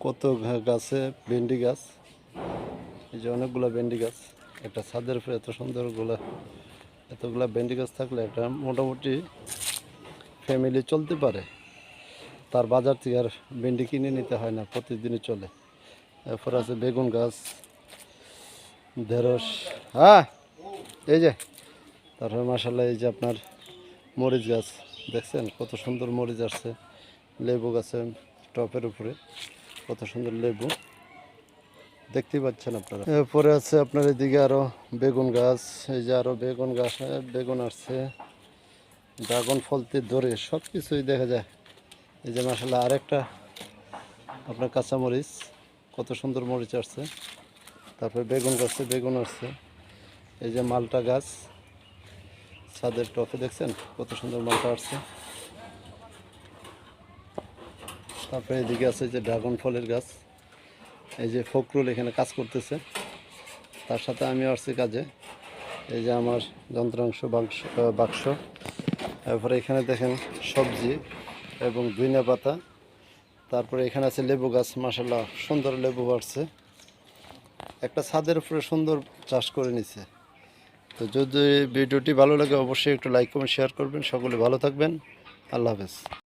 কত গাছে ভেন্ডি গাছ, এই যে অনেকগুলো ভেন্ডি গাছ। একটা ছাদের উপরে এতগুলা ভেন্ডি গাছ থাকলে একটা মোটামুটি ফ্যামিলি চলতে পারে। তার বাজার থেকে আর ভেন্ডি কিনে নিতে হয় না, প্রতিদিনই চলে। এরপর আছে বেগুন গাছ, ঢেঁড়স, এই যে তারপরে মাসাল্লাহ এই যে আপনার মরিচ গাছ দেখছেন কত সুন্দর মরিচ আসছে। লেবু গাছে টপের উপরে কত সুন্দর লেবু দেখতেই পাচ্ছেন আপনারা। এরপরে আছে আপনার এদিকে আরো বেগুন গাছ, এই যে আরো বেগুন গাছ, বেগুন আসছে, ড্রাগন ফলতে ধরে সব কিছুই দেখা যায়। এই যে মাসাল্লাহ আরেকটা আপনার কাঁচামরিচ, কত সুন্দর মরিচ আসছে। তারপরে বেগুন গাছে বেগুন আসছে। এই যে মালটা গাছ ছাদের টপে দেখছেন কত সুন্দর মালটা আসছে। তারপরে এদিকে আছে যে ড্রাগন ফলের গাছ, এই যে ফখরুল এখানে কাজ করতেছে, তার সাথে আমি আসছি কাজে। এই যে আমার যন্ত্রাংশ বাক্স। তারপরে এখানে দেখেন সবজি এবং ধনিয়া পাতা। তারপরে এখানে আছে লেবু গাছ, মাশাআল্লাহ সুন্দর লেবু বাড়ছে। একটা ছাদের উপরে সুন্দর চাষ করে নিছে। তো যদি ভিডিওটি ভালো লাগে অবশ্যই একটু লাইক কমেন্ট শেয়ার করবেন। সকলে ভালো থাকবেন। আল্লাহ হাফেজ।